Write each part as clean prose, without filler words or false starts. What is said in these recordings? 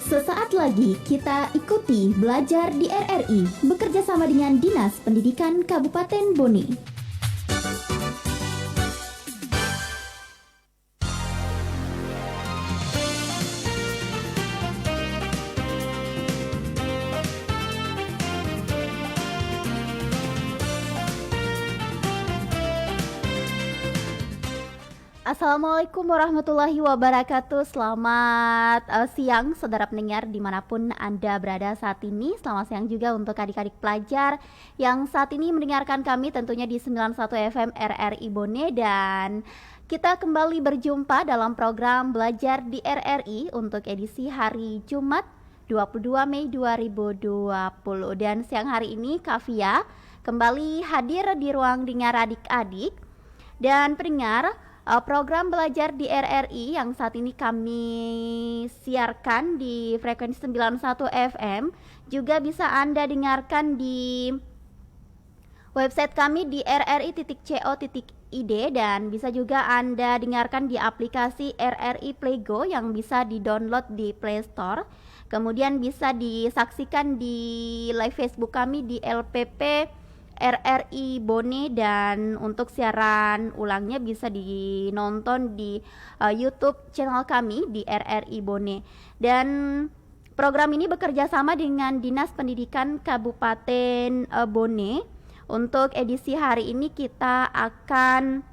Sesaat lagi kita ikuti belajar di RRI bekerja sama dengan Dinas Pendidikan Kabupaten Bone. Assalamualaikum warahmatullahi wabarakatuh. Selamat siang saudara pendengar dimanapun Anda berada saat ini. Selamat siang juga untuk adik-adik pelajar yang saat ini mendengarkan kami tentunya di 91 FM RRI Bone. Dan kita kembali berjumpa dalam program Belajar di RRI untuk edisi hari Jumat 22 Mei 2020. Dan siang hari ini Kavia kembali hadir di ruang dengar adik-adik. Dan pendengar, program belajar di RRI yang saat ini kami siarkan di frekuensi 91 FM juga bisa Anda dengarkan di website kami di rri.co.id dan bisa juga Anda dengarkan di aplikasi RRI Playgo yang bisa di-download di Play Store. Kemudian bisa disaksikan di live Facebook kami di LPP RRI Bone, dan untuk siaran ulangnya bisa dinonton di YouTube channel kami di RRI Bone. Dan program ini bekerja sama dengan Dinas Pendidikan Kabupaten Bone. Untuk edisi hari ini kita akan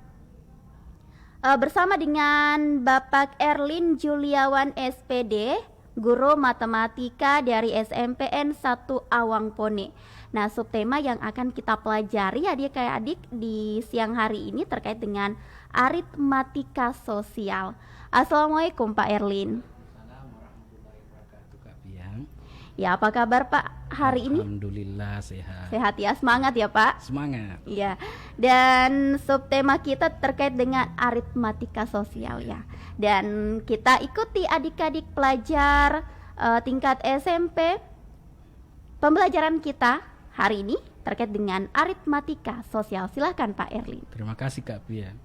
bersama dengan Bapak Erlin Juliawan SPD, Guru Matematika dari SMPN 1 Awang Pone. Nah, subtema yang akan kita pelajari adik-adik di siang hari ini terkait dengan aritmatika sosial. Assalamualaikum Pak Erlin. Assalamualaikum warahmatullahi wabarakatuh, Kak Piang. Ya, apa kabar Pak hari ini? Alhamdulillah sehat. Sehat ya, semangat ya Pak. Semangat. Ya, dan subtema kita terkait dengan aritmatika sosial ya. Dan kita ikuti adik-adik pelajar tingkat SMP. Pembelajaran kita hari ini terkait dengan aritmatika sosial. Silakan Pak Erlin. Terima kasih Kak Piang.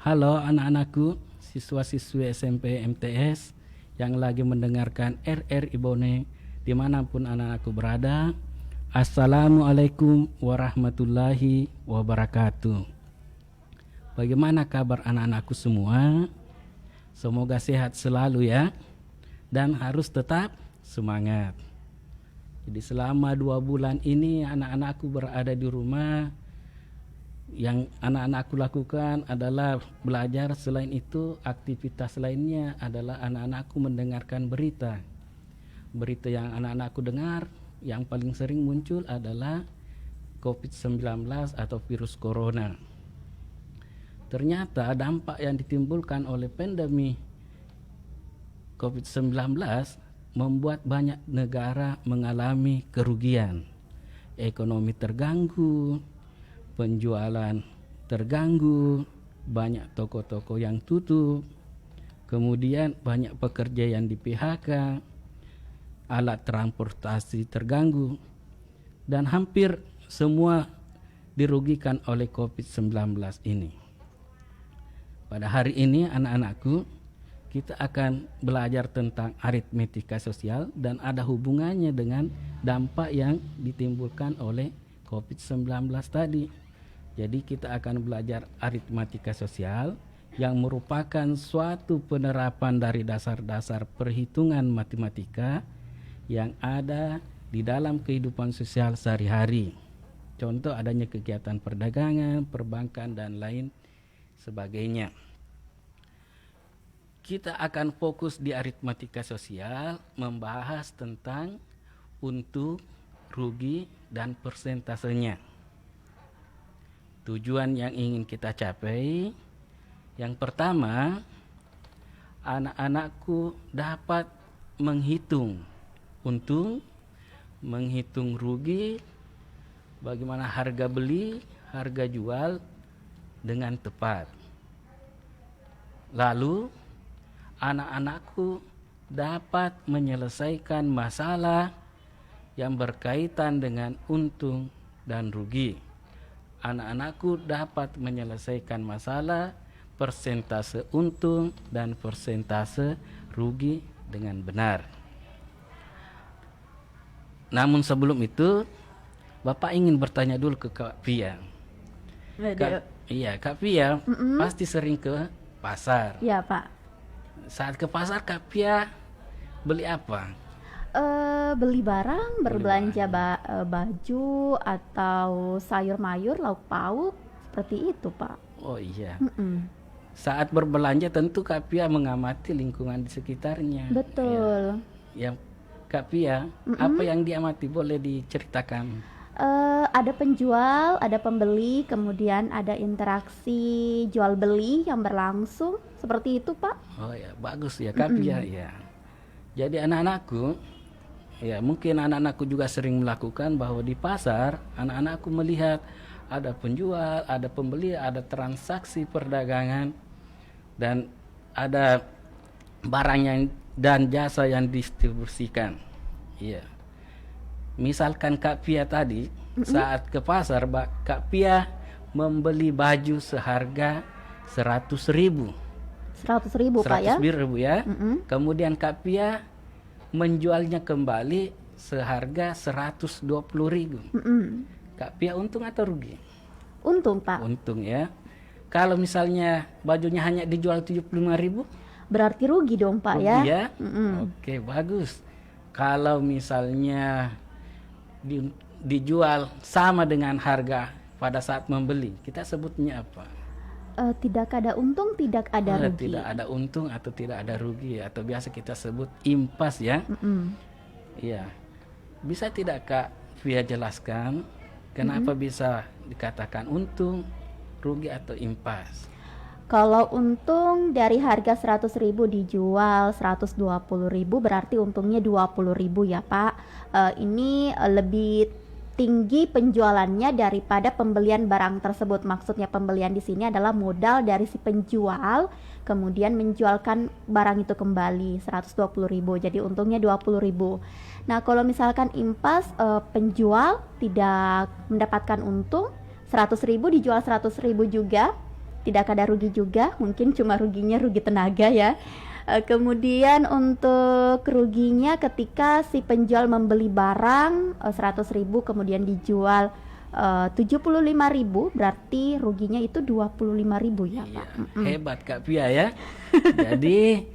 Halo anak-anakku, siswa-siswi SMP MTS yang lagi mendengarkan RRI Bone dimanapun anak-anakku berada. Assalamualaikum warahmatullahi wabarakatuh. Bagaimana kabar anak-anakku semua? Semoga sehat selalu ya, dan harus tetap semangat. Jadi selama 2 bulan ini anak-anakku berada di rumah. Yang anak-anakku lakukan adalah belajar. Selain itu aktivitas lainnya adalah anak-anakku mendengarkan berita. Berita yang anak-anakku dengar yang paling sering muncul adalah COVID-19 atau virus corona. Ternyata dampak yang ditimbulkan oleh pandemi COVID-19 membuat banyak negara mengalami kerugian. Ekonomi terganggu, penjualan terganggu, banyak toko-toko yang tutup, kemudian banyak pekerja yang di PHK, alat transportasi terganggu, dan hampir semua dirugikan oleh COVID-19 ini. Pada hari ini anak-anakku, kita akan belajar tentang aritmatika sosial dan ada hubungannya dengan dampak yang ditimbulkan oleh COVID-19 tadi. Jadi kita akan belajar aritmatika sosial yang merupakan suatu penerapan dari dasar-dasar perhitungan matematika yang ada di dalam kehidupan sosial sehari-hari. Contoh adanya kegiatan perdagangan, perbankan, dan lain sebagainya. Kita akan fokus di aritmatika sosial membahas tentang untung, rugi, dan persentasenya. Tujuan yang ingin kita capai, yang pertama, anak-anakku dapat menghitung untung, menghitung rugi, bagaimana harga beli, harga jual dengan tepat. Lalu anak-anakku dapat menyelesaikan masalah yang berkaitan dengan untung dan rugi. Anak-anakku dapat menyelesaikan masalah persentase untung dan persentase rugi dengan benar. namun sebelum itu Bapak ingin bertanya dulu ke Kak Pia. Kak Pia pasti sering ke pasar. Iya, Pak. Saat ke pasar Kak Pia beli apa? Beli barang, berbelanja baju atau sayur mayur, lauk pauk, seperti itu, Pak. Oh iya. Mm-mm. Saat berbelanja tentu Kak Pia mengamati lingkungan di sekitarnya. Betul. Ya, Kak Pia, apa yang diamati boleh diceritakan? Ada penjual, ada pembeli, kemudian ada interaksi jual beli yang berlangsung, seperti itu, Pak. Oh ya, bagus ya Kak Pia ya. Jadi anak-anakku, ya mungkin anak-anakku juga sering melakukan bahwa di pasar anak-anakku melihat ada penjual, ada pembeli, ada transaksi perdagangan, dan ada barang yang dan jasa yang distribusikan. Iya. Misalkan Kak Pia tadi saat ke pasar, Kak Pia membeli baju seharga 100.000. 100.000, Pak ya. 100.000 ya. Kemudian Kak Pia menjualnya kembali seharga 120.000. Kak Pia untung atau rugi? Untung, Pak. Untung ya. Kalau misalnya bajunya hanya dijual 75.000, Berarti rugi dong, Pak ya. rugi ya. Oke, bagus. Kalau misalnya dijual sama dengan harga pada saat membeli, kita sebutnya apa? Tidak ada untung, tidak ada rugi. Tidak ada untung atau tidak ada rugi, atau biasa kita sebut impas ya. Iya. Bisa tidak Kak Via jelaskan kenapa bisa dikatakan untung, rugi atau impas? Kalau untung dari harga 100.000 dijual 120.000, berarti untungnya 20.000 ya, Pak. Ini lebih tinggi penjualannya daripada pembelian barang tersebut. Maksudnya pembelian di sini adalah modal dari si penjual, kemudian menjualkan barang itu kembali 120.000. Jadi untungnya 20.000. Nah, kalau misalkan impas, penjual tidak mendapatkan untung, 100.000 dijual 100.000 juga, tidak ada rugi juga, mungkin cuma ruginya rugi tenaga ya. Kemudian untuk ruginya ketika si penjual membeli barang 100.000 kemudian dijual 75.000, berarti ruginya itu 25.000 ya, Pak. Hebat Kak Pia ya. Jadi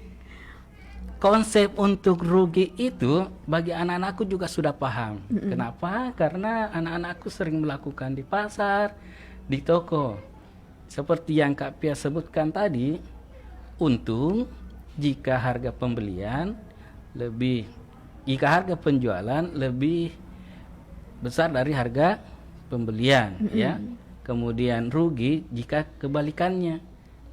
konsep untuk rugi itu bagi anak-anakku juga sudah paham. Kenapa? Karena anak-anakku sering melakukan di pasar, di toko. Seperti yang Kak Pia sebutkan tadi, untung jika harga penjualan lebih besar dari harga pembelian ya. Kemudian rugi jika kebalikannya.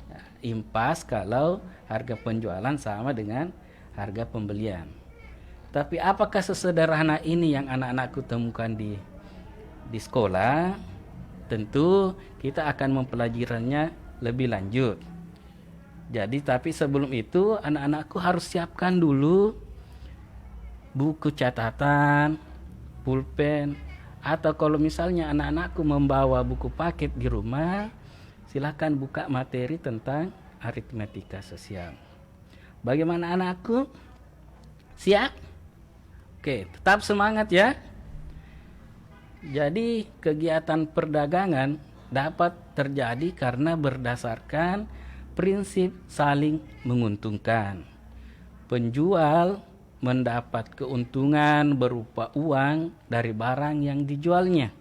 Nah, impas kalau harga penjualan sama dengan harga pembelian. Tapi apakah sesederhana ini yang anak-anakku temukan di sekolah? Tentu kita akan mempelajarinya lebih lanjut. Jadi tapi sebelum itu anak-anakku harus siapkan dulu buku catatan, pulpen, atau kalau misalnya anak-anakku membawa buku paket di rumah, silakan buka materi tentang aritmetika sosial. Bagaimana anakku? Siap? Oke, tetap semangat ya. Jadi kegiatan perdagangan dapat terjadi karena berdasarkan prinsip saling menguntungkan. Penjual mendapat keuntungan berupa uang dari barang yang dijualnya.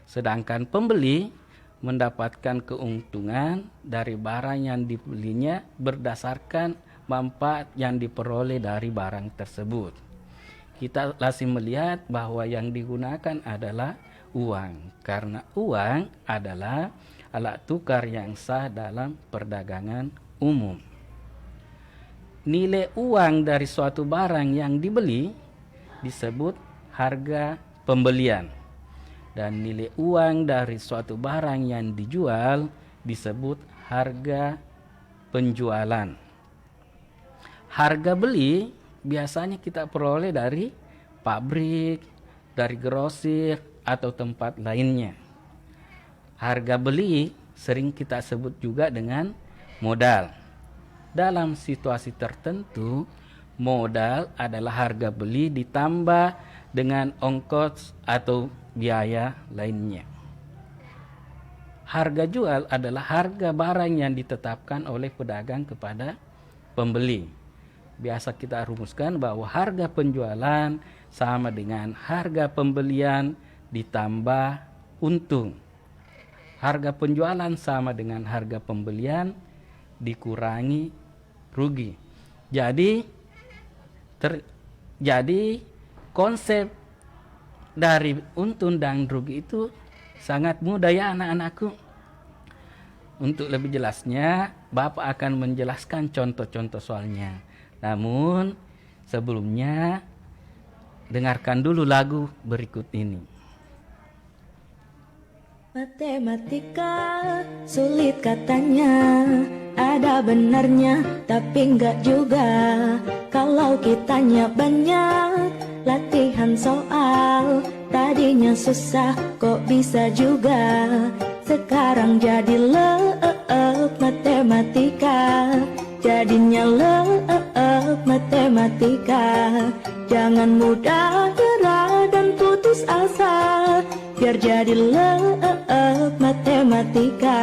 Sedangkan pembeli mendapatkan keuntungan dari barang yang dibelinya berdasarkan manfaat yang diperoleh dari barang tersebut. Kita masih melihat bahwa yang digunakan adalah uang, karena uang adalah alat tukar yang sah dalam perdagangan umum. Nilai uang dari suatu barang yang dibeli disebut harga pembelian, dan nilai uang dari suatu barang yang dijual disebut harga penjualan. Harga beli biasanya kita peroleh dari pabrik, dari grosir, atau tempat lainnya. Harga beli sering kita sebut juga dengan modal. Dalam situasi tertentu, modal adalah harga beli ditambah dengan ongkos atau biaya lainnya. Harga jual adalah harga barang yang ditetapkan oleh pedagang kepada pembeli. Biasa kita rumuskan bahwa harga penjualan sama dengan harga pembelian ditambah untung. Harga penjualan sama dengan harga pembelian dikurangi rugi. Jadi konsep dari untung dan rugi itu sangat mudah ya anak-anakku. Untuk lebih jelasnya, Bapak akan menjelaskan contoh-contoh soalnya. Namun sebelumnya dengarkan dulu lagu berikut ini. Matematika sulit katanya, ada benarnya tapi enggak juga. Kalau kitanya banyak latihan soal, tadinya susah kok bisa juga. Sekarang jadi matematika, jadinya matematika. Jangan mudah nyerah dan putus asa, biar jadi matematika.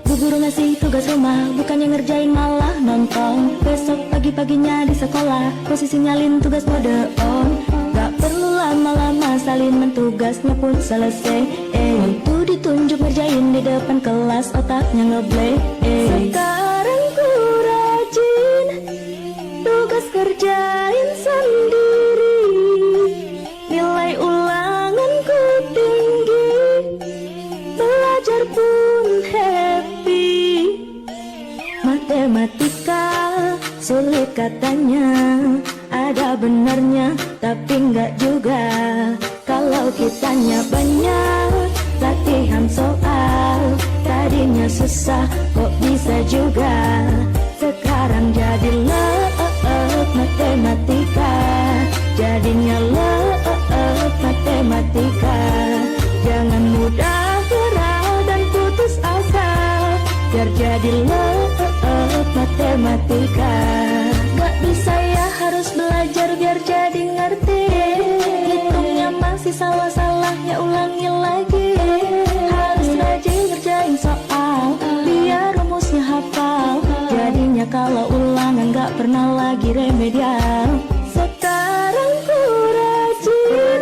Bu guru ngasih tugas rumah, bukannya ngerjain malah nonton. Besok pagi-paginya di sekolah, posisi nyalin tugas mode on. Gak perlu lama-lama salin tugasnya pun selesai. Waktu ditunjuk ngerjain di depan kelas, otaknya ngeblank. Sekarang ku rajin tugas kerjain sendiri, nilai ulanganku tinggi, belajar pun happy. Matematika sulit katanya, ada benarnya tapi enggak juga. Kalau kitanya banyak latihan soal, tadinya susah kok bisa juga. Sekarang jadi matematika, jadinya matematika. Jangan mudah nyerah dan putus asa, biar jadi matematika. Gak bisa ya, harus belajar biar jadi ngerti. Hitungnya masih salah-salah ya ulangi lagi. Harus rajin ngerjain soal, biar rumusnya hafal. Jadinya kalau ulangan gak pernah lagi remedial. Sekarang ku rajin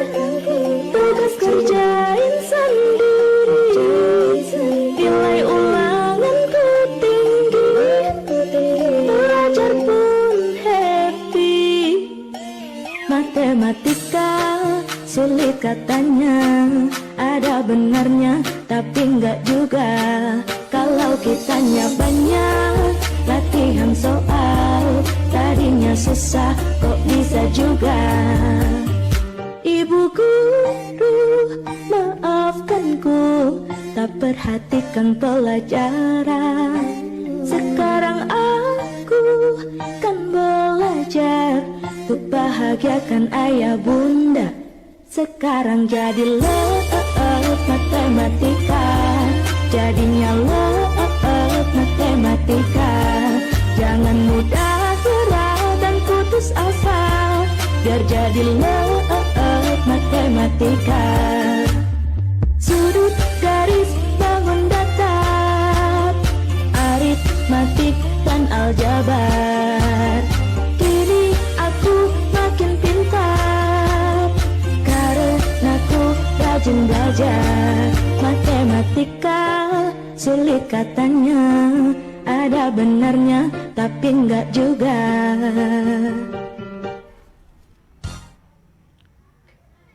tugas kerjain sendiri, nilai ulanganku tinggi, belajar pun happy. Matematika sulit katanya, ada benarnya tapi enggak juga. Kalau kitanya banyak latihan soal, tadinya susah kok bisa juga. Ibu guru maafkanku, tak perhatikan pelajaran. Sekarang aku kan belajar untuk bahagiakan ayah bunda. Sekarang jadi matematika, jadinya matematika. Jangan mudah nyerah dan putus asa, biar jadi matematika. Sudut garis bangun datar, aritmatik dan aljabar. Kini aku makin pintar, karena ku rajin belajar. Matematika sulit katanya, ada benarnya tapi enggak juga.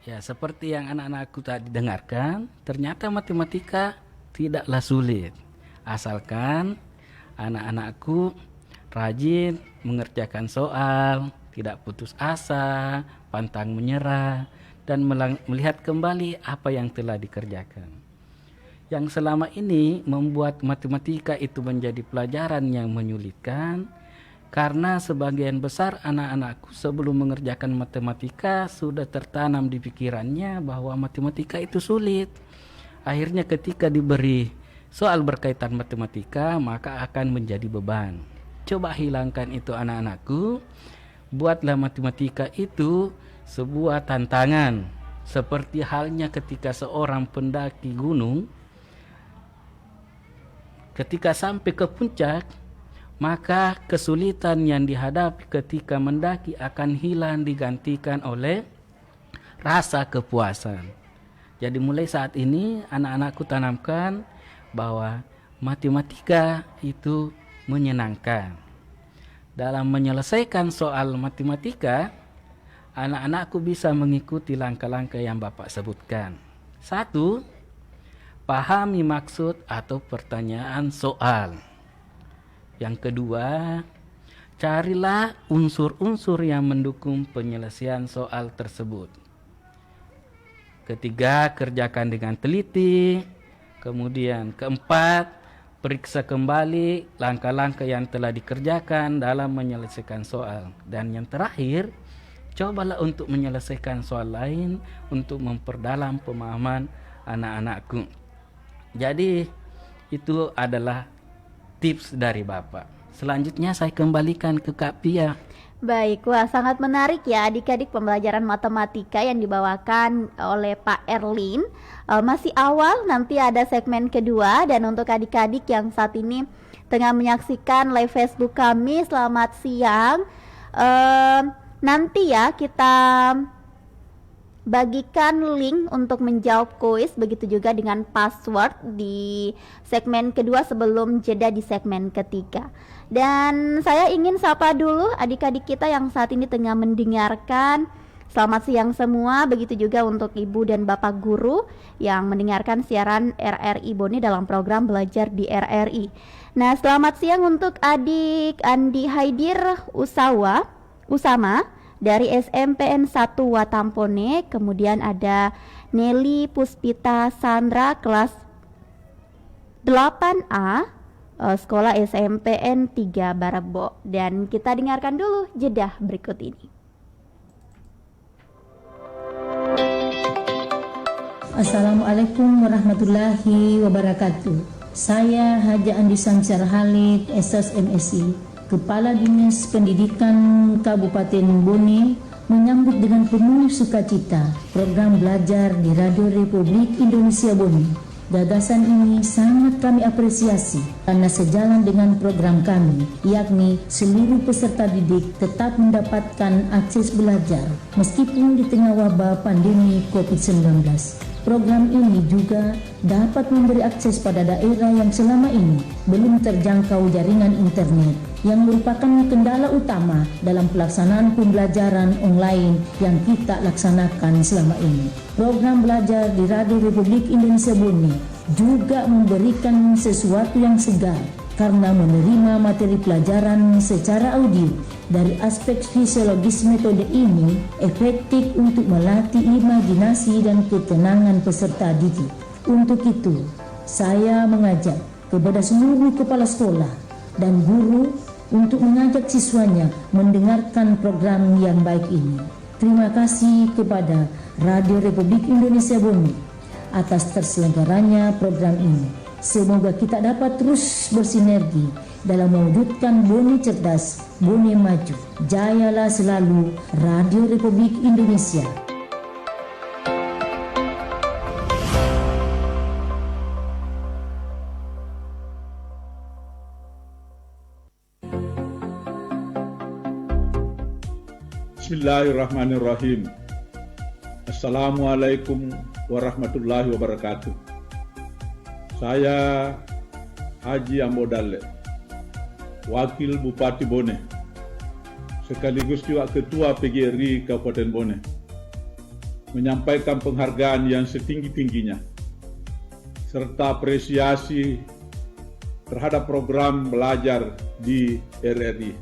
Ya, seperti yang anak-anakku tadi dengarkan, ternyata matematika tidaklah sulit. Asalkan anak-anakku rajin mengerjakan soal, tidak putus asa, pantang menyerah, dan melihat kembali apa yang telah dikerjakan. Yang selama ini membuat matematika itu menjadi pelajaran yang menyulitkan, karena sebagian besar anak-anakku sebelum mengerjakan matematika sudah tertanam di pikirannya bahwa matematika itu sulit. Akhirnya ketika diberi soal berkaitan matematika, maka akan menjadi beban. Coba hilangkan itu anak-anakku, buatlah matematika itu sebuah tantangan, seperti halnya ketika seorang pendaki gunung ketika sampai ke puncak, maka kesulitan yang dihadapi ketika mendaki akan hilang digantikan oleh rasa kepuasan. Jadi mulai saat ini anak-anakku tanamkan bahwa matematika itu menyenangkan. Dalam menyelesaikan soal matematika, anak-anakku bisa mengikuti langkah-langkah yang Bapak sebutkan. 1. Pahami maksud atau pertanyaan soal. Yang kedua, carilah unsur-unsur yang mendukung penyelesaian soal tersebut. Ketiga, kerjakan dengan teliti. Kemudian keempat, periksa kembali langkah-langkah yang telah dikerjakan dalam menyelesaikan soal. Dan yang terakhir, cobalah untuk menyelesaikan soal lain untuk memperdalam pemahaman anak-anakku. Jadi itu adalah tips dari Bapak. Selanjutnya saya kembalikan ke Kak Pia. Baik, wah sangat menarik ya adik-adik pembelajaran matematika yang dibawakan oleh Pak Erlin. Masih awal, nanti ada segmen kedua. Dan untuk adik-adik yang saat ini tengah menyaksikan live Facebook kami, selamat siang. Nanti ya kita bagikan link untuk menjawab kuis, begitu juga dengan password di segmen kedua sebelum jeda di segmen ketiga. Dan saya ingin sapa dulu adik-adik kita yang saat ini tengah mendengarkan. Selamat siang semua, begitu juga untuk ibu dan bapak guru yang mendengarkan siaran RRI Bone dalam program Belajar di RRI. Nah, selamat siang untuk adik Andi Haidir Usama dari SMPN 1 Watampone. Kemudian ada Nelly Puspita Sandra kelas 8A sekolah SMPN 3 Barebo. Dan kita dengarkan dulu jeda berikut ini. Assalamualaikum warahmatullahi wabarakatuh. Saya Haji Andi Sancar Halid, SS MSI, Kepala Dinas Pendidikan Kabupaten Bone, menyambut dengan penuh sukacita program belajar di Radio Republik Indonesia Bone. Gagasan ini sangat kami apresiasi karena sejalan dengan program kami, yakni seluruh peserta didik tetap mendapatkan akses belajar meskipun di tengah wabah pandemi COVID-19. Program ini juga dapat memberi akses pada daerah yang selama ini belum terjangkau jaringan internet, yang merupakan kendala utama dalam pelaksanaan pembelajaran online yang kita laksanakan selama ini. Program belajar di Radio Republik Indonesia Bone juga memberikan sesuatu yang segar karena menerima materi pelajaran secara audio. Dari aspek fisiologis, metode ini efektif untuk melatih imajinasi dan ketenangan peserta didik. Untuk itu, saya mengajak kepada seluruh kepala sekolah dan guru untuk mengajak siswanya mendengarkan program yang baik ini. Terima kasih kepada Radio Republik Indonesia Bone atas terselenggaranya program ini. Semoga kita dapat terus bersinergi dalam mewujudkan Bone cerdas, Bone maju. Jayalah selalu Radio Republik Indonesia. Bismillahirrahmanirrahim. Assalamualaikum warahmatullahi wabarakatuh. Saya Haji Ambo Dalle, Wakil Bupati Bone, sekaligus juga Ketua PGRI Kabupaten Bone, menyampaikan penghargaan yang setinggi-tingginya serta apresiasi terhadap program belajar di RRI.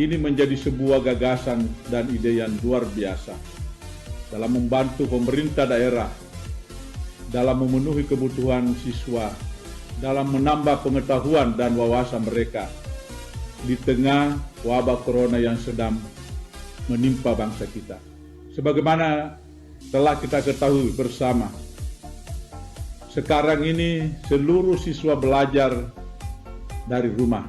Ini menjadi sebuah gagasan dan ide yang luar biasa dalam membantu pemerintah daerah dalam memenuhi kebutuhan siswa, dalam menambah pengetahuan dan wawasan mereka di tengah wabah corona yang sedang menimpa bangsa kita. Sebagaimana telah kita ketahui bersama, sekarang ini seluruh siswa belajar dari rumah.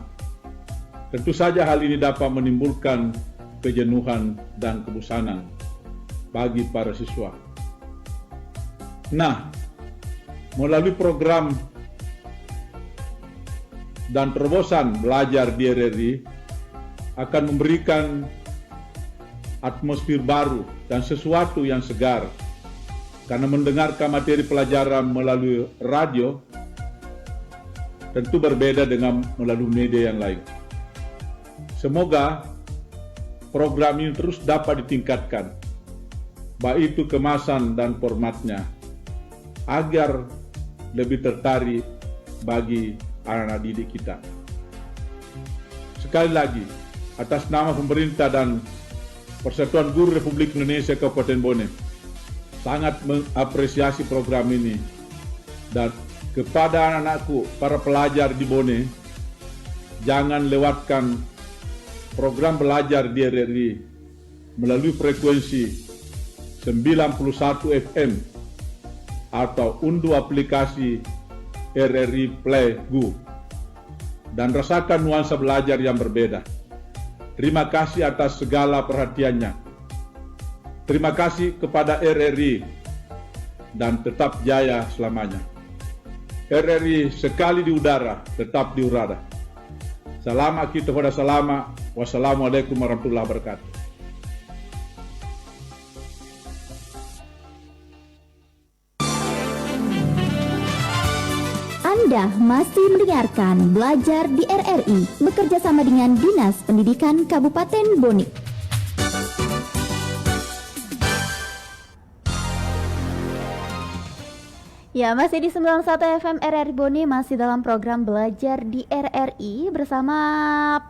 Tentu saja hal ini dapat menimbulkan kejenuhan dan kebosanan bagi para siswa. Nah, melalui program dan terobosan belajar di RRI akan memberikan atmosfer baru dan sesuatu yang segar, karena mendengarkan materi pelajaran melalui radio tentu berbeda dengan melalui media yang lain. Semoga program ini terus dapat ditingkatkan, baik itu kemasan dan formatnya, agar lebih tertarik bagi anak-anak didik kita. Sekali lagi, atas nama pemerintah dan Persatuan Guru Republik Indonesia Kabupaten Bone, sangat mengapresiasi program ini, dan kepada anak-anakku, para pelajar di Bone, jangan lewatkan program belajar di RRI melalui frekuensi 91 FM atau unduh aplikasi RRI Play Go dan rasakan nuansa belajar yang berbeda. Terima kasih atas segala perhatiannya. Terima kasih kepada RRI dan tetap jaya selamanya. RRI sekali di udara, tetap di udara. Selamat kita pada selama. Wassalamualaikum warahmatullahi wabarakatuh. Anda masih mendengarkan Belajar di RRI bekerja sama dengan Dinas Pendidikan Kabupaten Bone. Ya, masih di 91 FM RRI Bone, masih dalam program Belajar di RRI bersama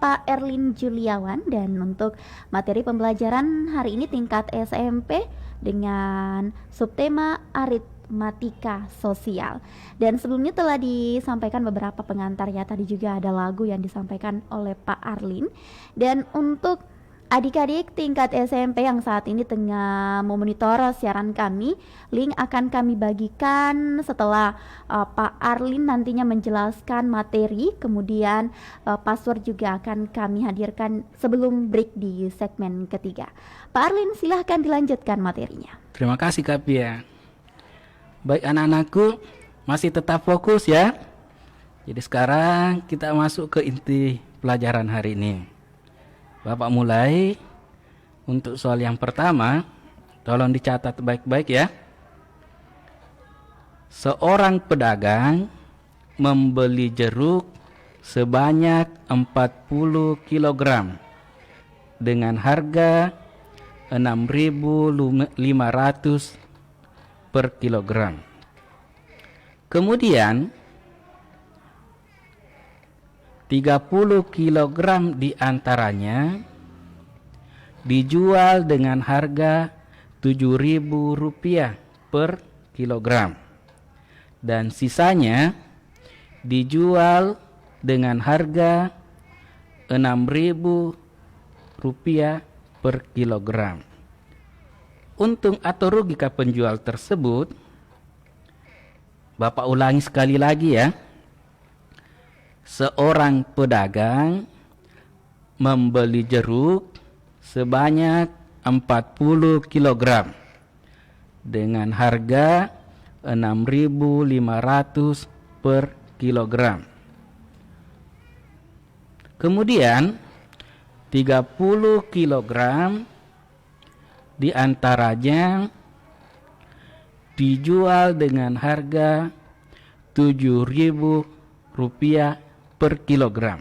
Pak Erlin Juliawan. Dan untuk materi pembelajaran hari ini tingkat SMP dengan subtema aritmatika sosial. Dan sebelumnya telah disampaikan beberapa pengantar ya, tadi juga ada lagu yang disampaikan oleh Pak Arlin. Dan untuk adik-adik tingkat SMP yang saat ini tengah memonitor siaran kami, link akan kami bagikan setelah Pak Arlin nantinya menjelaskan materi, kemudian password juga akan kami hadirkan sebelum break di segmen ketiga. Pak Arlin, silahkan dilanjutkan materinya. Terima kasih Kak Pia. Baik anak-anakku, masih tetap fokus ya. Jadi sekarang kita masuk ke inti pelajaran hari ini. Bapak mulai untuk soal yang pertama, tolong dicatat baik-baik ya. Seorang pedagang membeli jeruk sebanyak 40 kg dengan harga 6.500 per kilogram. Kemudian 30 kg diantaranya dijual dengan harga Rp7.000 per kilogram dan sisanya dijual dengan harga Rp6.000 per kilogram. Untung atau rugi ke penjual tersebut, Bapak ulangi sekali lagi ya. Seorang pedagang membeli jeruk sebanyak 40 kg dengan harga 6.500 per kilogram. Kemudian 30 kg diantaranya dijual dengan harga Rp7.000 per kilogram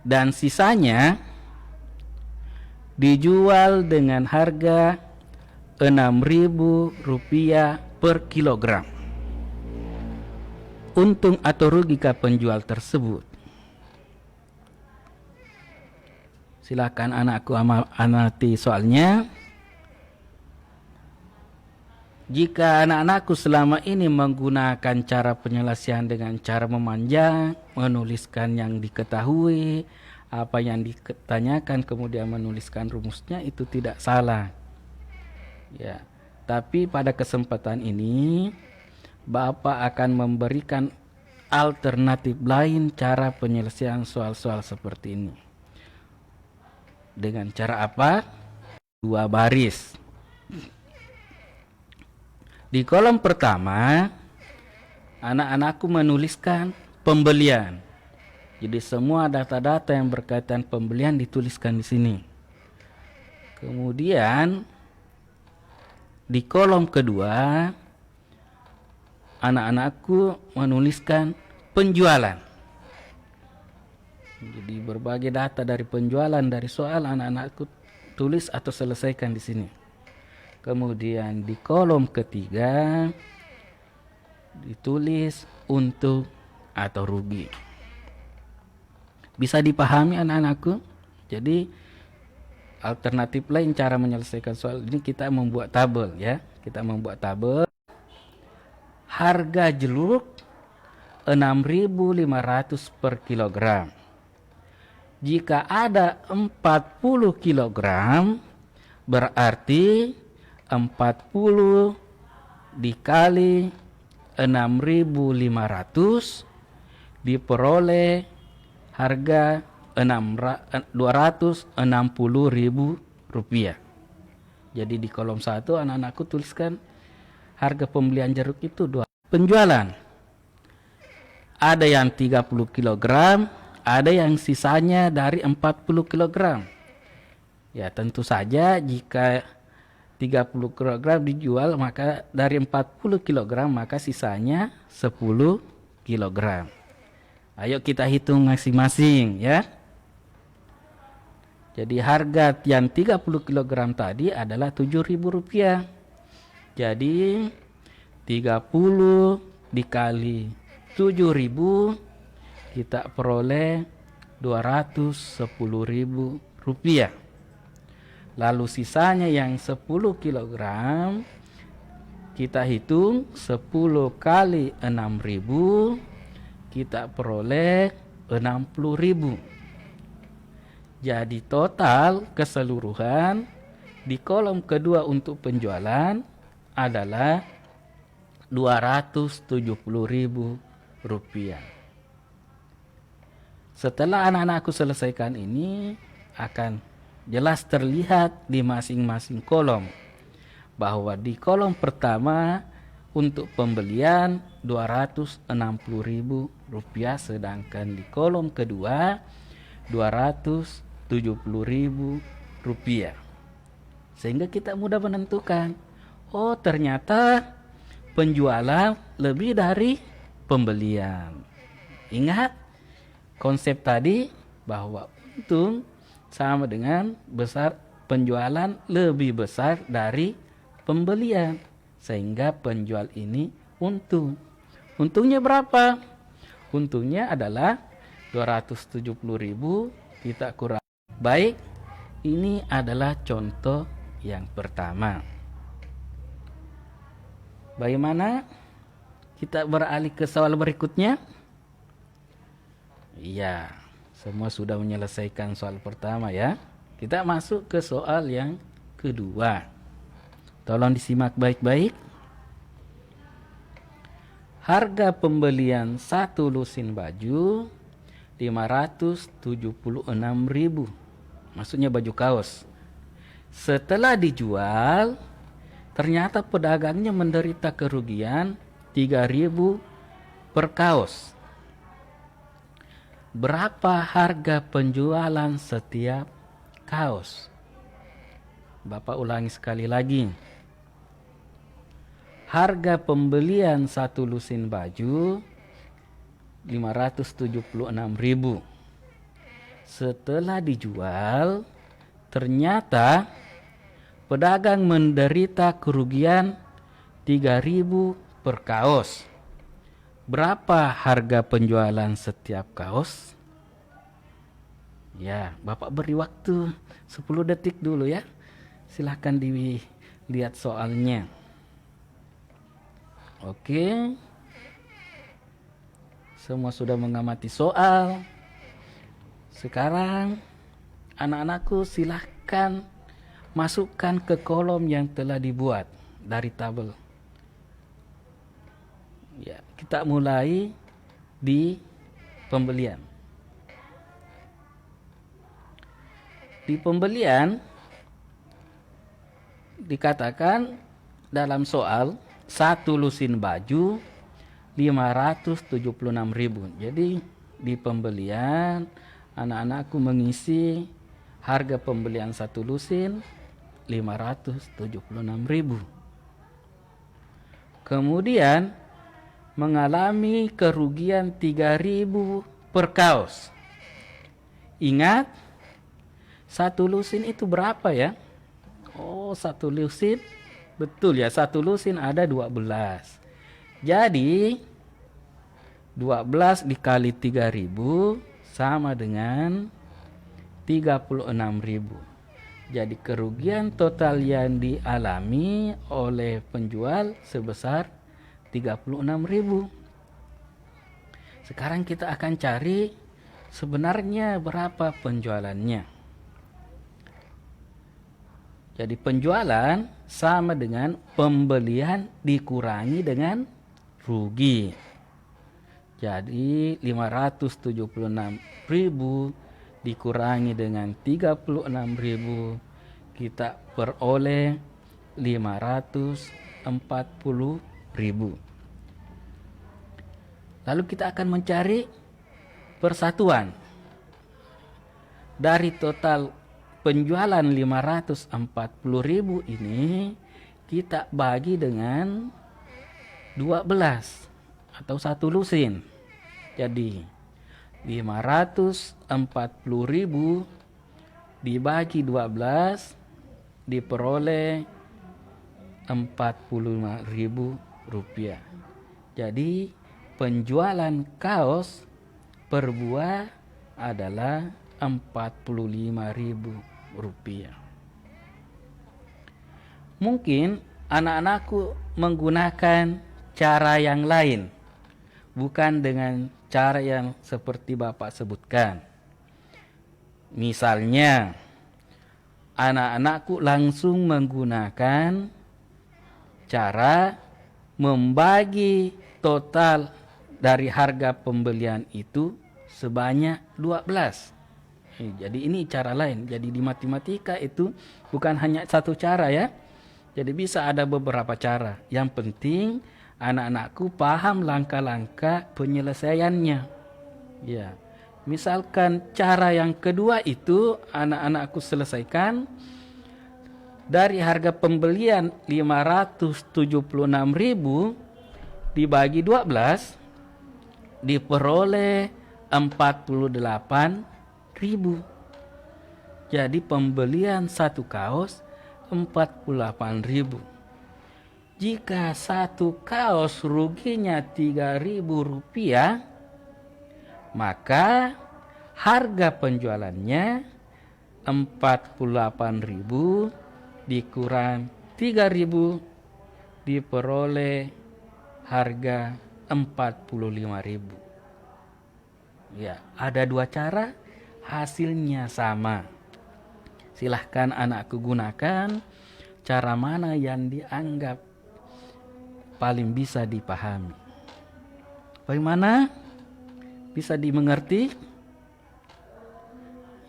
dan sisanya dijual dengan harga Rp6.000 per kilogram. Untung atau rugi ke penjual tersebut? Silakan anakku amati soalnya. Jika anak-anakku selama ini menggunakan cara penyelesaian dengan cara memanjang, menuliskan yang diketahui, apa yang ditanyakan, kemudian menuliskan rumusnya, itu tidak salah. Ya, tapi pada kesempatan ini Bapak akan memberikan alternatif lain cara penyelesaian soal-soal seperti ini. Dengan cara apa? 2 baris. Di kolom pertama, anak-anakku menuliskan pembelian. Jadi semua data-data yang berkaitan pembelian dituliskan di sini. Kemudian di kolom kedua, anak-anakku menuliskan penjualan. Jadi berbagai data dari penjualan dari soal anak-anakku tulis atau selesaikan di sini. Kemudian di kolom ketiga ditulis untung atau rugi. Bisa dipahami anak-anakku? Jadi alternatif lain cara menyelesaikan soal ini kita membuat tabel ya. Kita membuat tabel. Harga jeruk 6.500 per kilogram. Jika ada 40 kilogram berarti 40 dikali 6.500 diperoleh harga 260.000 rupiah. Jadi di kolom 1 anak-anakku tuliskan harga pembelian jeruk itu 2. Penjualan ada yang 30 kg, ada yang sisanya dari 40 kg. Ya tentu saja jika 30 kg dijual maka dari 40 kg maka sisanya 10 kg. Ayo kita hitung masing-masing ya. Jadi harga yang 30 kg tadi adalah Rp7.000. Jadi 30 dikali 7.000 kita peroleh Rp210.000. Lalu sisanya yang 10 kg kita hitung 10 kali 6.000 kita peroleh 60.000. Jadi total keseluruhan di kolom kedua untuk penjualan adalah Rp270.000. Setelah anak-anakku selesaikan ini akan jelas terlihat di masing-masing kolom bahwa di kolom pertama untuk pembelian Rp260.000 sedangkan di kolom kedua Rp270.000. Sehingga kita mudah menentukan, oh ternyata penjualan lebih dari pembelian. Ingat konsep tadi bahwa untung sama dengan besar penjualan lebih besar dari pembelian. Sehingga penjual ini untung. Untungnya berapa? Untungnya adalah 270.000 kita kurang. Baik, ini adalah contoh yang pertama. Bagaimana? Kita beralih ke soal berikutnya. Iya, semua sudah menyelesaikan soal pertama ya. Kita masuk ke soal yang kedua. Tolong disimak baik-baik. Harga pembelian 1 lusin baju 576.000. Maksudnya baju kaos. Setelah dijual, ternyata pedagangnya menderita kerugian 3.000 per kaos. Berapa harga penjualan setiap kaos? Bapak ulangi sekali lagi. Harga pembelian 1 lusin baju 576.000. Setelah dijual, ternyata pedagang menderita kerugian 3.000 per kaos. Berapa harga penjualan setiap kaos? Ya, Bapak beri waktu 10 detik dulu ya. Silahkan dilihat soalnya. Oke. Semua sudah mengamati soal. Sekarang anak-anakku silahkan masukkan ke kolom yang telah dibuat dari tabel. Ya, kita mulai di pembelian. di pembelian dikatakan dalam soal satu lusin baju 576.000. Jadi di pembelian anak-anakku mengisi harga pembelian satu lusin 576.000. Kemudian mengalami kerugian 3.000 per kaos. Ingat, satu lusin itu berapa ya? Oh, satu lusin, betul ya, satu lusin ada 12. Jadi 12 dikali 3.000 sama dengan 36.000. Jadi kerugian total yang dialami oleh penjual sebesar 36.000. Sekarang kita akan cari sebenarnya berapa penjualannya. Jadi penjualan sama dengan pembelian dikurangi dengan rugi. Jadi 576.000 dikurangi dengan 36.000, kita peroleh 540.000. Lalu kita akan mencari persatuan. Dari total penjualan 540.000 ini kita bagi dengan 12 atau satu lusin. Jadi 540.000 dibagi 12 diperoleh 45.000 rupiah. Jadi penjualan kaos per buah adalah 45.000 rupiah. Mungkin anak-anakku menggunakan cara yang lain, bukan dengan cara yang seperti Bapak sebutkan. Misalnya, anak-anakku langsung menggunakan cara membagi total dari harga pembelian itu sebanyak 12. Jadi ini cara lain. Jadi di matematika itu bukan hanya satu cara ya. Jadi bisa ada beberapa cara. Yang penting anak-anakku paham langkah-langkah penyelesaiannya. Ya. Misalkan cara yang kedua itu anak-anakku selesaikan dari harga pembelian 576.000 dibagi 12 diperoleh 48.000. Jadi pembelian satu kaos 48.000. Jika satu kaos ruginya 3.000 rupiah, maka harga penjualannya 48.000 dikurang 3.000 diperoleh harga 45.000. Ya, ada dua cara, hasilnya sama. Silahkan anakku gunakan cara mana yang dianggap paling bisa dipahami. Bagaimana? Bisa dimengerti?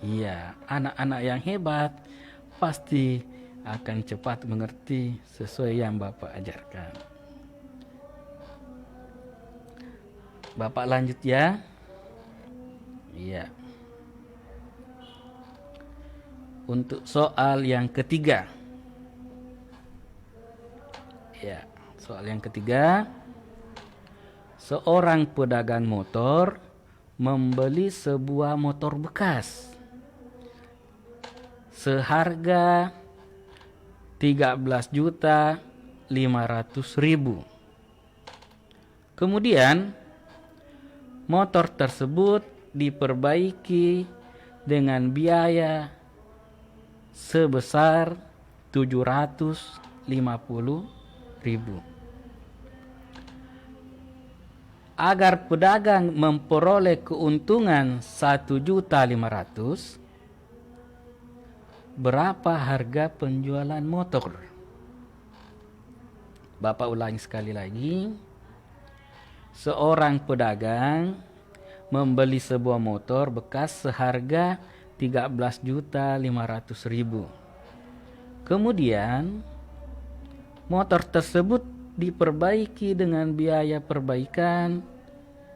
Iya, anak-anak yang hebat pasti akan cepat mengerti sesuai yang Bapak ajarkan. Bapak lanjut ya. Iya. Untuk soal yang ketiga. Ya, soal yang ketiga. Seorang pedagang motor membeli sebuah motor bekas seharga 13.500.000. Kemudian motor tersebut diperbaiki dengan biaya sebesar 750.000. Agar pedagang memperoleh keuntungan 1.500.000, berapa harga penjualan motor? Bapak ulangi sekali lagi. Seorang pedagang membeli sebuah motor bekas seharga 13.500.000. Kemudian motor tersebut diperbaiki dengan biaya perbaikan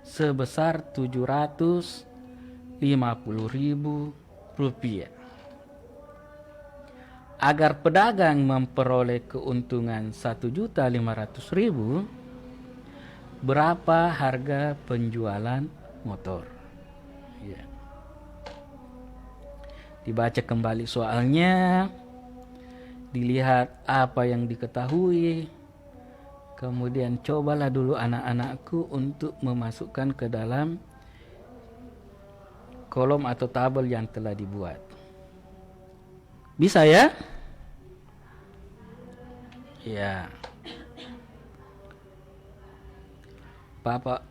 sebesar Rp750.000. Agar pedagang memperoleh keuntungan Rp1.500.000, berapa harga penjualan motor? Ya. Dibaca kembali soalnya, dilihat apa yang diketahui, kemudian cobalah dulu anak-anakku untuk memasukkan ke dalam kolom atau tabel yang telah dibuat. Bisa ya? Ya. Bapak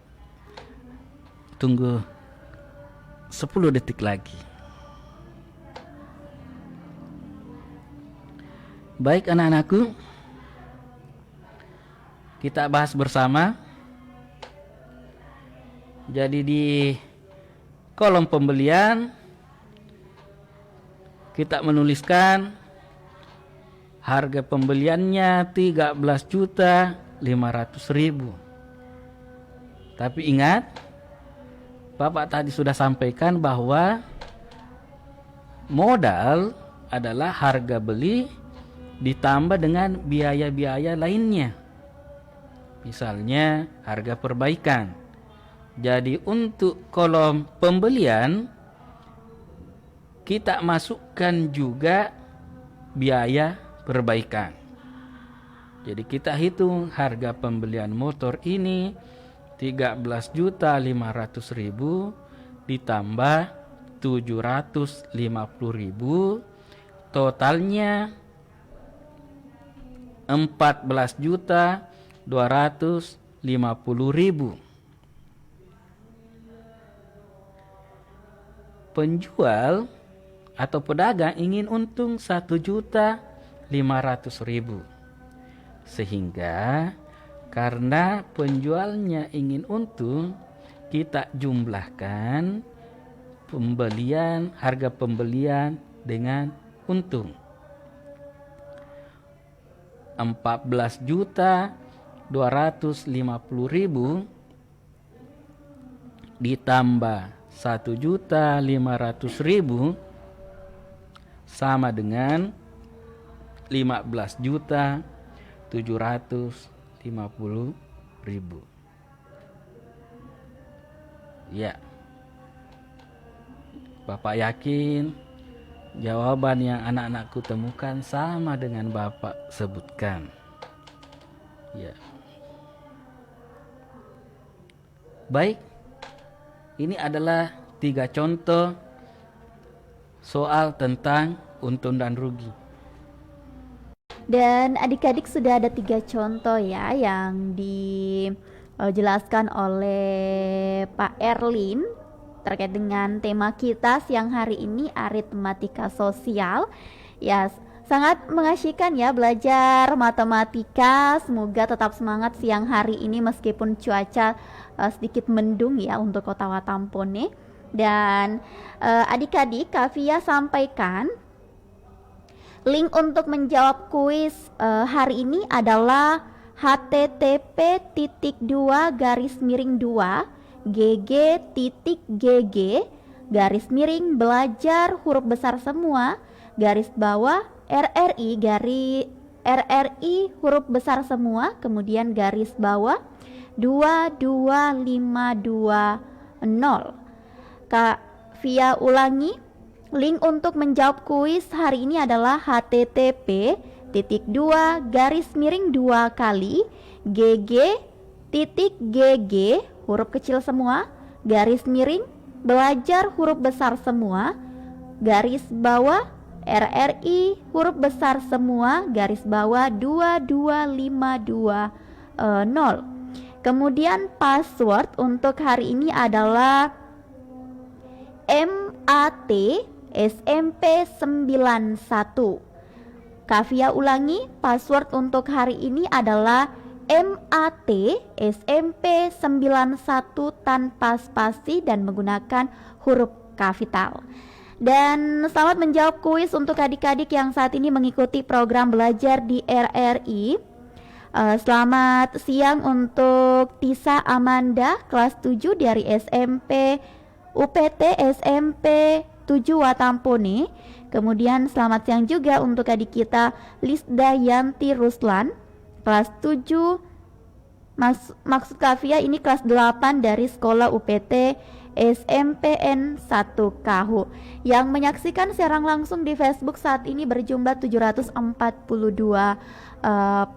tunggu 10 detik lagi. Baik anak-anakku, kita bahas bersama. Jadi di kolom pembelian kita menuliskan harga pembeliannya 13.500.000. Tapi ingat, Bapak tadi sudah sampaikan bahwa modal adalah harga beli ditambah dengan biaya-biaya lainnya. Misalnya harga perbaikan. Jadi untuk kolom pembelian kita masukkan juga biaya perbaikan. Jadi kita hitung harga pembelian motor ini 13.500.000 ditambah 750.000, totalnya 14.250.000. Penjual atau pedagang ingin untung 1.500.000. Sehingga karena penjualnya ingin untung, kita jumlahkan harga pembelian dengan untung. 14.250.000 ditambah 1.500.000 sama dengan 15.750.000. Ya, Bapak yakin jawaban yang anak-anakku temukan sama dengan Bapak sebutkan. Ya. Baik, ini adalah 3 contoh soal tentang untung dan rugi. Dan adik-adik sudah ada 3 contoh ya yang dijelaskan oleh Pak Erlin terkait dengan tema kita siang hari ini, aritmatika sosial. Ya, sangat mengasyikkan ya belajar matematika. Semoga tetap semangat siang hari ini meskipun cuaca sedikit mendung ya untuk Kota Watampone. Dan adik-adik, Kak Fia sampaikan link untuk menjawab kuis hari ini adalah http://gg.gg/belajar huruf besar semua RRI huruf besar semua kemudian garis bawah 22520. Kak Via ulangi, link untuk menjawab kuis hari ini adalah http://gg.gg huruf kecil semua _belajar huruf besar semua garis bawah RRI huruf besar semua garis bawah 22520. Kemudian password untuk hari ini adalah MAT SMP 91. Kavia ulangi, password untuk hari ini adalah MAT SMP 91 tanpa spasi dan menggunakan huruf kapital. Dan selamat menjawab kuis untuk adik-adik yang saat ini mengikuti program belajar di RRI. Selamat siang untuk Tisa Amanda kelas 7 dari SMP UPT SMP 7 Watampone. Kemudian selamat siang juga untuk adik kita Lisda Yanti Ruslan kelas 7 maksud Kavia ini kelas 8 dari sekolah UPT SMPN 1 Kahu. Yang menyaksikan siaran langsung di Facebook saat ini berjumlah 742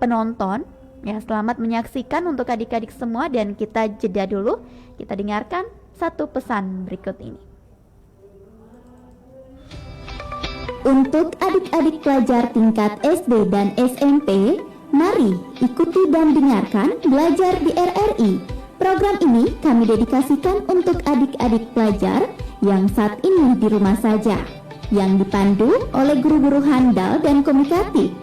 penonton. Ya, selamat menyaksikan untuk adik-adik semua dan kita jeda dulu. Kita dengarkan satu pesan berikut ini. Untuk adik-adik pelajar tingkat SD dan SMP, mari ikuti dan dengarkan Belajar di RRI. Program ini kami dedikasikan untuk adik-adik pelajar yang saat ini di rumah saja, yang dipandu oleh guru-guru handal dan komunikatif.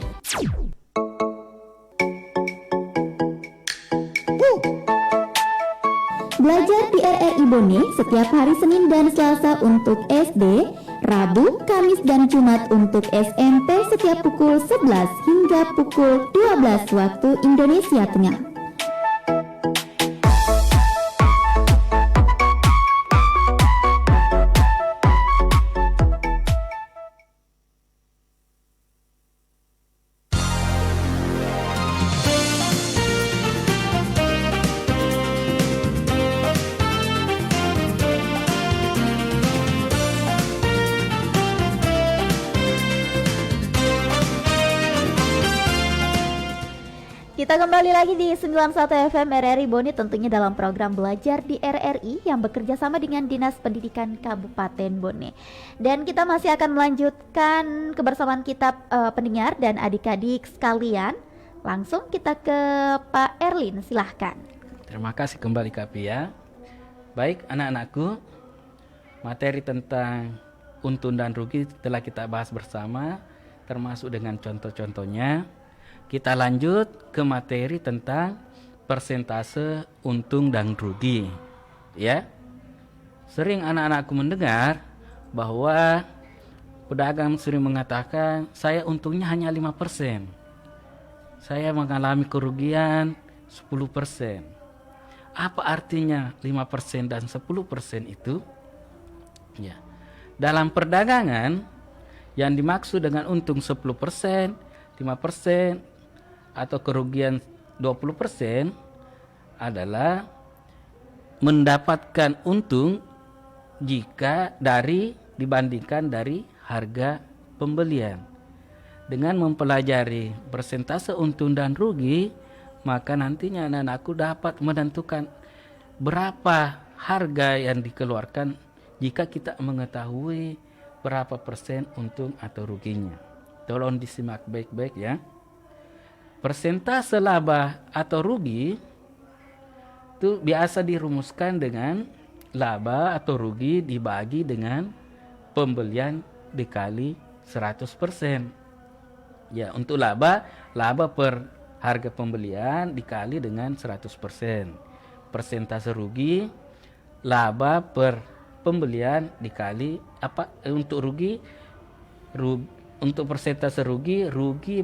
Belajar di RRI Bone setiap hari Senin dan Selasa untuk SD, Rabu, Kamis, dan Jumat untuk SMP setiap pukul 11 hingga pukul 12 waktu Indonesia Tengah. Kita kembali lagi di 91 FM RRI Bone, tentunya dalam program Belajar di RRI yang bekerja sama dengan Dinas Pendidikan Kabupaten Bone. Dan kita masih akan melanjutkan kebersamaan kita pendengar dan adik-adik sekalian. Langsung kita ke Pak Erlin, silahkan. Terima kasih kembali Kak Pia. Baik anak-anakku, materi tentang untung dan rugi telah kita bahas bersama, termasuk dengan contoh-contohnya. Kita lanjut ke materi tentang persentase untung dan rugi. Ya. Sering anak-anakku mendengar bahwa pedagang sering mengatakan saya untungnya hanya 5%. Saya mengalami kerugian 10%. Apa artinya 5% dan 10% itu? Ya. Dalam perdagangan yang dimaksud dengan untung 10%, 5% atau kerugian 20% adalah mendapatkan untung jika dibandingkan dari harga pembelian. Dengan mempelajari persentase untung dan rugi, maka nantinya anak-anakku dapat menentukan berapa harga yang dikeluarkan jika kita mengetahui berapa persen untung atau ruginya. Tolong disimak baik-baik ya. Persentase laba atau rugi itu biasa dirumuskan dengan laba atau rugi dibagi dengan pembelian dikali 100%. Ya, untuk laba per harga pembelian dikali dengan 100%. Persentase rugi, laba per pembelian dikali untuk persentase rugi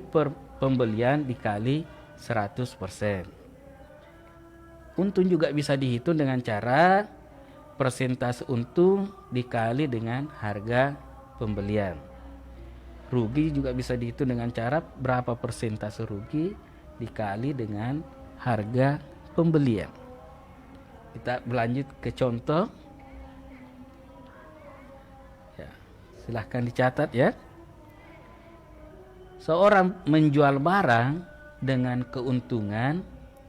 per pembelian dikali 100%. Untung juga bisa dihitung dengan cara persentase untung dikali dengan harga pembelian. Rugi juga bisa dihitung dengan cara berapa persentase rugi dikali dengan harga pembelian. Kita berlanjut ke contoh. Ya, silahkan dicatat ya. Seorang menjual barang dengan keuntungan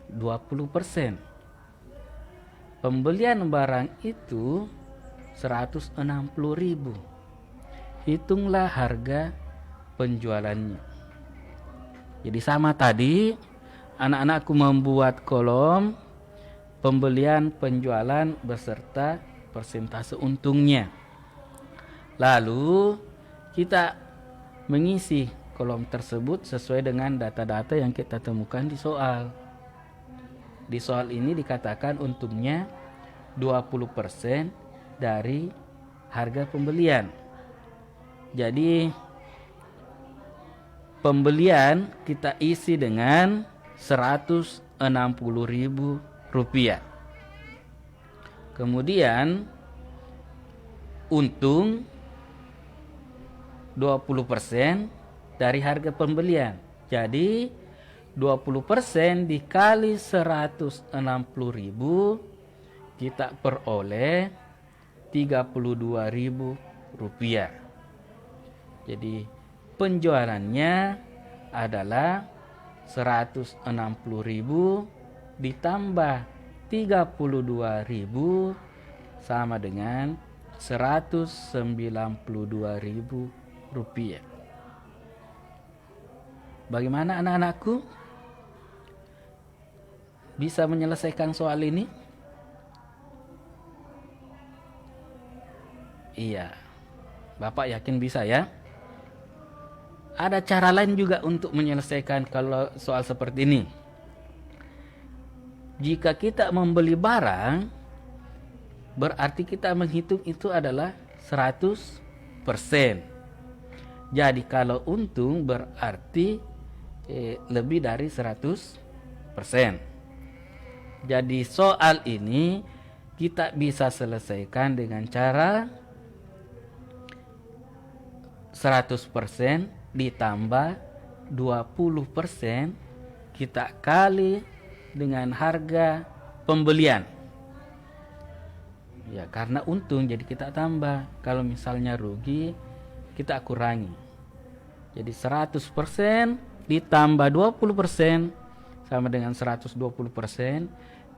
20%. Pembelian barang itu 160.000. Hitunglah harga penjualannya. Jadi sama tadi, anak-anakku membuat kolom pembelian, penjualan beserta persentase untungnya. Lalu kita mengisi kolom tersebut sesuai dengan data-data yang kita temukan di soal. Di soal ini dikatakan untungnya 20% dari harga pembelian. Jadi pembelian kita isi dengan Rp160.000. Kemudian untung 20% dari harga pembelian. Jadi 20% dikali 160.000 kita peroleh Rp32.000. Jadi penjualannya adalah 160.000 ditambah 32.000 sama dengan Rp192.000. Bagaimana anak-anakku? Bisa menyelesaikan soal ini? Iya. Bapak yakin bisa ya? Ada cara lain juga untuk menyelesaikan kalau soal seperti ini. Jika kita membeli barang, berarti kita menghitung itu adalah 100%. Jadi kalau untung berarti lebih dari 100%. Jadi soal ini kita bisa selesaikan dengan cara 100% ditambah 20% kita kali dengan harga pembelian. Ya, karena untung jadi kita tambah. Kalau misalnya rugi kita kurangi. Jadi 100% ditambah 20% sama dengan 120%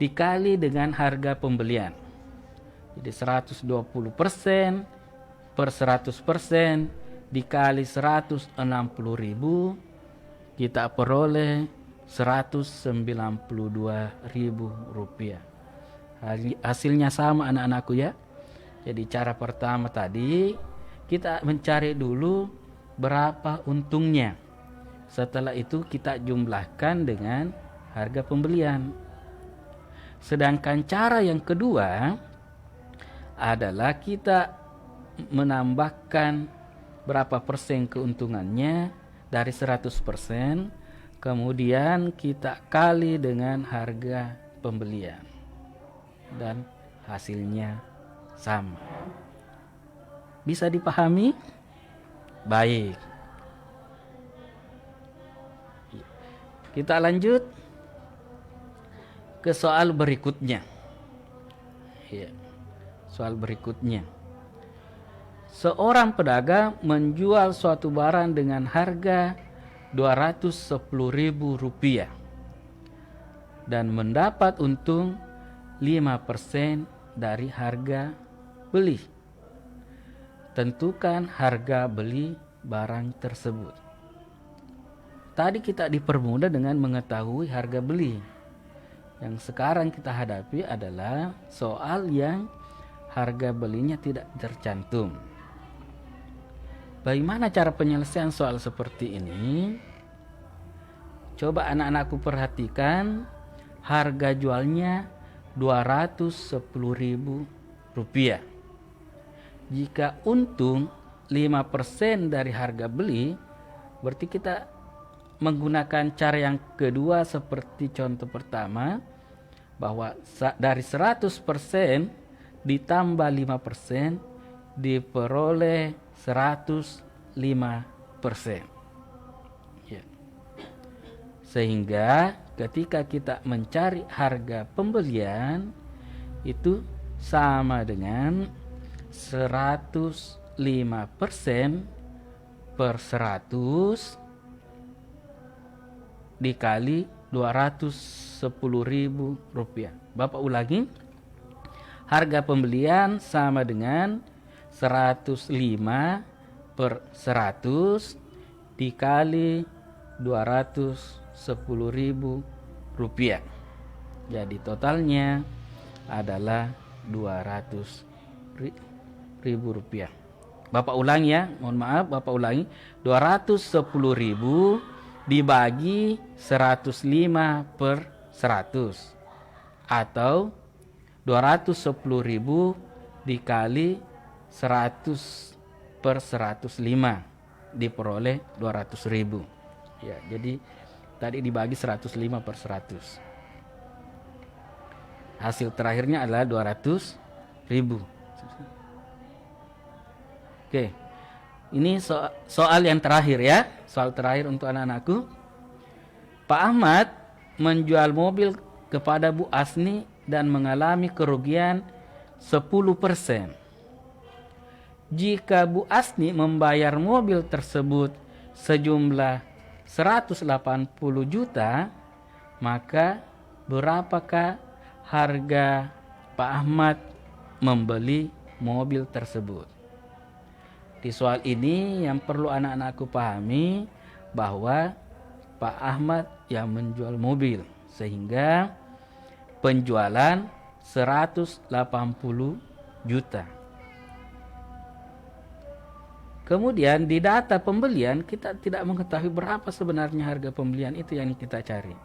dikali dengan harga pembelian. Jadi 120% per 100% dikali 160.000 kita peroleh Rp192.000. Hasilnya sama anak-anakku ya. Jadi cara pertama tadi kita mencari dulu berapa untungnya. Setelah itu kita jumlahkan dengan harga pembelian. Sedangkan cara yang kedua adalah kita menambahkan berapa persen keuntungannya dari 100%, kemudian kita kali dengan harga pembelian dan hasilnya sama. Bisa dipahami? Baik. Kita lanjut ke soal berikutnya. Ya, soal berikutnya. Seorang pedagang menjual suatu barang dengan harga Rp210.000 dan mendapat untung 5% dari harga beli. Tentukan harga beli barang tersebut. Tadi kita dipermudah dengan mengetahui harga beli. Yang sekarang kita hadapi adalah soal yang harga belinya tidak tercantum. Bagaimana cara penyelesaian soal seperti ini? Coba anak-anakku perhatikan, harga jualnya Rp210.000. Jika untung 5% dari harga beli, berarti kita menggunakan cara yang kedua seperti contoh pertama, bahwa dari 100% ditambah 5% diperoleh 105%. Ya. Sehingga ketika kita mencari harga pembelian itu sama dengan 105% per 100 dikali Rp210.000. Bapak ulangi, harga pembelian sama dengan 105 per 100 dikali Rp210.000. Jadi totalnya adalah Rp200.000. Bapak ulangi ya, mohon maaf, Bapak ulangi. 210.000 dibagi 105 per 100 atau 210.000 dikali 105 per 105 diperoleh 200.000. Ya, jadi tadi dibagi 105 per 100. Hasil terakhirnya adalah 200.000. Oke. Ini soal yang terakhir ya. Soal terakhir untuk anak-anakku. Pak Ahmad menjual mobil kepada Bu Asni dan mengalami kerugian 10%. Jika Bu Asni membayar mobil tersebut sejumlah 180 juta, maka berapakah harga Pak Ahmad membeli mobil tersebut? Di soal ini yang perlu anak-anakku pahami bahwa Pak Ahmad yang menjual mobil, sehingga penjualan 180 juta. Kemudian di data pembelian kita tidak mengetahui berapa sebenarnya harga pembelian itu yang kita cari.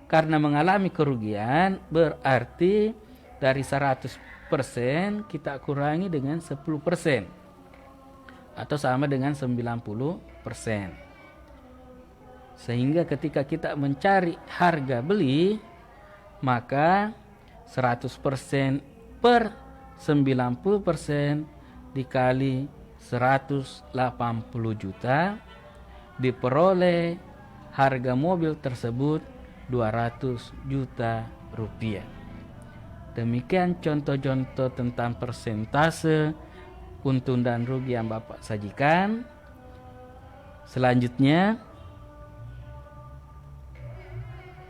Karena mengalami kerugian berarti dari 100% kita kurangi dengan 10% atau sama dengan 90%. Sehingga ketika kita mencari harga beli, maka 100% per 90% dikali 180 juta diperoleh harga mobil tersebut 200 juta rupiah. Demikian contoh-contoh tentang persentase untung dan rugi yang Bapak sajikan. Selanjutnya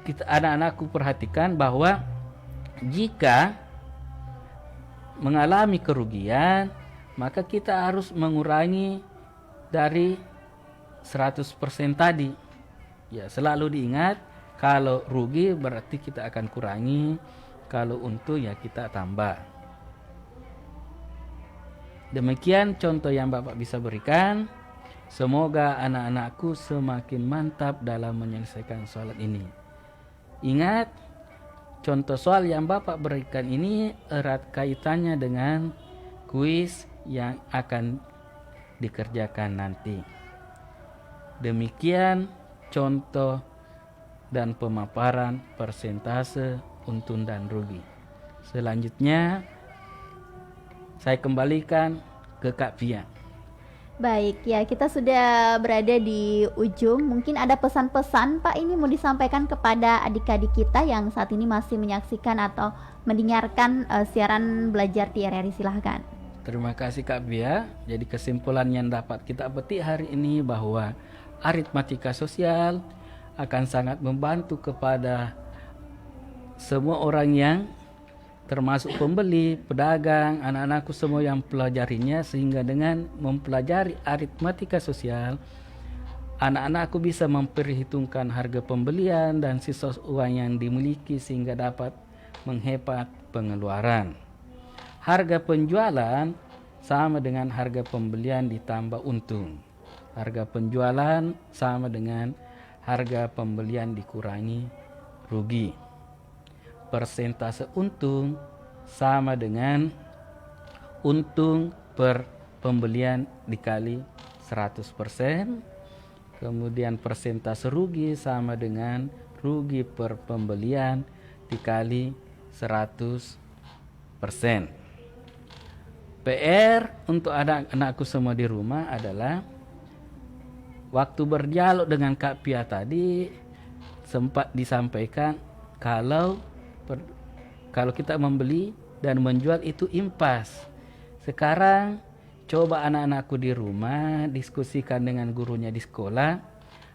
kita anak-anakku perhatikan bahwa jika mengalami kerugian, maka kita harus mengurangi dari 100% tadi. Ya, selalu diingat, kalau rugi berarti kita akan kurangi, kalau untung ya kita tambah. Demikian contoh yang Bapak bisa berikan. Semoga anak-anakku semakin mantap dalam menyelesaikan soal ini. Ingat, contoh soal yang Bapak berikan ini erat kaitannya dengan kuis yang akan dikerjakan nanti. Demikian contoh dan pemaparan persentase untung dan rugi. Selanjutnya saya kembalikan ke Kak Pia. Baik, ya kita sudah berada di ujung. Mungkin ada pesan-pesan Pak ini mau disampaikan kepada adik-adik kita yang saat ini masih menyaksikan atau mendengarkan siaran belajar di RRI, silahkan. Terima kasih Kak Bia. Jadi kesimpulan yang dapat kita petik hari ini bahwa aritmatika sosial akan sangat membantu kepada semua orang yang termasuk pembeli, pedagang, anak-anakku semua yang pelajarinya, sehingga dengan mempelajari aritmatika sosial anak-anakku bisa memperhitungkan harga pembelian dan sisa uang yang dimiliki sehingga dapat menghemat pengeluaran. Harga penjualan sama dengan harga pembelian ditambah untung. Harga penjualan sama dengan harga pembelian dikurangi rugi. Persentase untung sama dengan untung per pembelian dikali 100%. Kemudian persentase rugi sama dengan rugi per pembelian dikali 100%. PR untuk anak-anakku semua di rumah adalah waktu berdialog dengan Kak Pia tadi sempat disampaikan kalau kita membeli dan menjual itu impas. Sekarang coba anak-anakku di rumah diskusikan dengan gurunya di sekolah,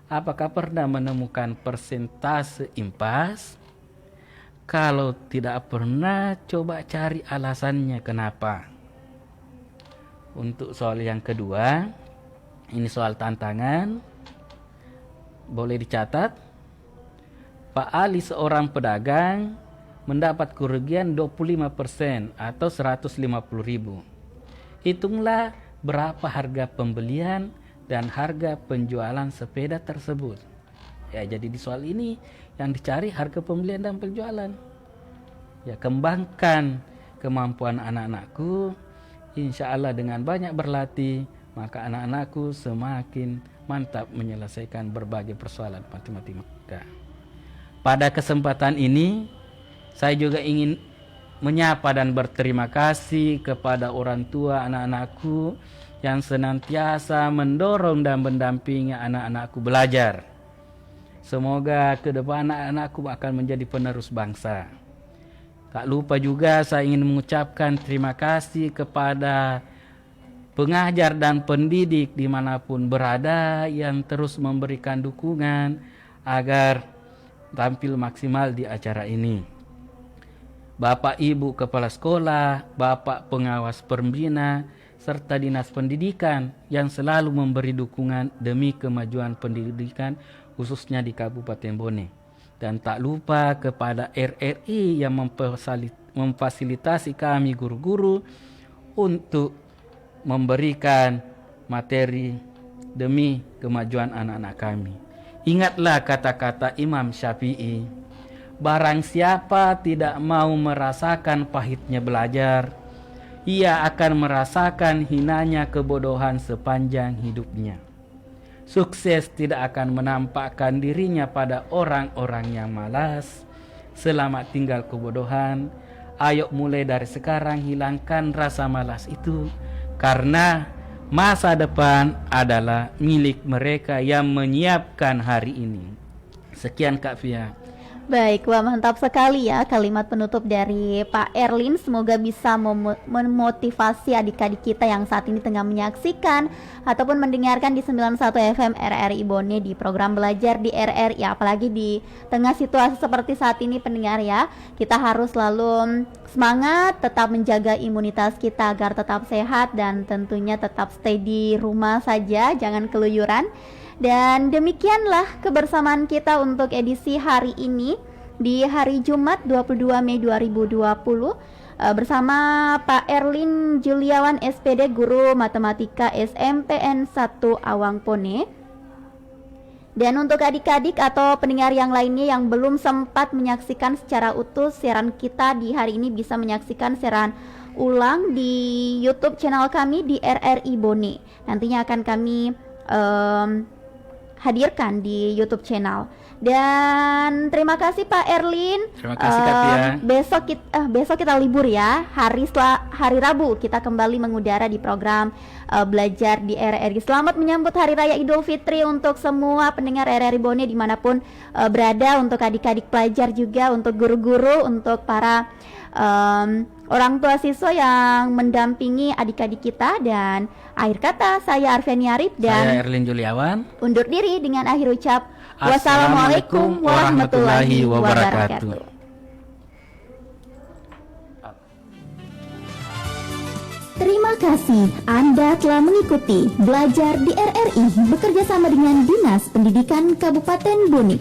apakah pernah menemukan persentase impas? Kalau tidak pernah, coba cari alasannya kenapa. Untuk soal yang kedua, ini soal tantangan, boleh dicatat. Pak Ali seorang pedagang mendapat kerugian 25% atau 150.000. Hitunglah berapa harga pembelian dan harga penjualan sepeda tersebut. Ya, jadi di soal ini yang dicari harga pembelian dan penjualan. Ya, kembangkan kemampuan anak-anakku. Insya Allah dengan banyak berlatih, maka anak-anakku semakin mantap menyelesaikan berbagai persoalan matematika. Pada kesempatan ini, saya juga ingin menyapa dan berterima kasih kepada orang tua anak-anakku yang senantiasa mendorong dan mendampingi anak-anakku belajar. Semoga ke depan anak-anakku akan menjadi penerus bangsa. Tak lupa juga saya ingin mengucapkan terima kasih kepada pengajar dan pendidik dimanapun berada yang terus memberikan dukungan agar tampil maksimal di acara ini. Bapak Ibu Kepala Sekolah, Bapak Pengawas Pembina, serta Dinas Pendidikan yang selalu memberi dukungan demi kemajuan pendidikan khususnya di Kabupaten Bone. Dan tak lupa kepada RRI yang memfasilitasi kami guru-guru untuk memberikan materi demi kemajuan anak-anak kami. Ingatlah kata-kata Imam Syafi'i, barang siapa tidak mau merasakan pahitnya belajar, ia akan merasakan hinanya kebodohan sepanjang hidupnya. Sukses tidak akan menampakkan dirinya pada orang-orang yang malas. Selamat tinggal kebodohan. Ayo mulai dari sekarang hilangkan rasa malas itu, karena masa depan adalah milik mereka yang menyiapkan hari ini. Sekian Kak Fia. Baik, wah mantap sekali ya kalimat penutup dari Pak Erlin. Semoga bisa memotivasi adik-adik kita yang saat ini tengah menyaksikan ataupun mendengarkan di 91 FM RRI Bone di program belajar di RRI. Apalagi di tengah situasi seperti saat ini pendengar ya, kita harus selalu semangat, tetap menjaga imunitas kita agar tetap sehat dan tentunya tetap stay di rumah saja, jangan keluyuran. Dan demikianlah kebersamaan kita untuk edisi hari ini di hari Jumat 22 Mei 2020 bersama Pak Erlin Juliawan SPD Guru Matematika SMPN 1 Awang Pone. Dan untuk adik-adik atau pendengar yang lainnya yang belum sempat menyaksikan secara utuh siaran kita di hari ini, bisa menyaksikan siaran ulang di YouTube channel kami di RRI Bone. Nantinya akan kami hadirkan di YouTube channel. Dan terima kasih Pak Erlin. Terima kasih Kak Tia. Besok kita libur ya. Hari Rabu kita kembali mengudara di program belajar di RRI. Selamat menyambut Hari Raya Idul Fitri untuk semua pendengar RRI Bone dimanapun berada, untuk adik-adik pelajar juga, untuk guru-guru, untuk para orang tua siswa yang mendampingi adik-adik kita. Dan akhir kata, saya Arfeni Arif dan saya Erlin Juliawan undur diri dengan akhir ucap wassalamualaikum warahmatullahi wabarakatuh. Terima kasih Anda telah mengikuti Belajar di RRI bekerja sama dengan Dinas Pendidikan Kabupaten Bone.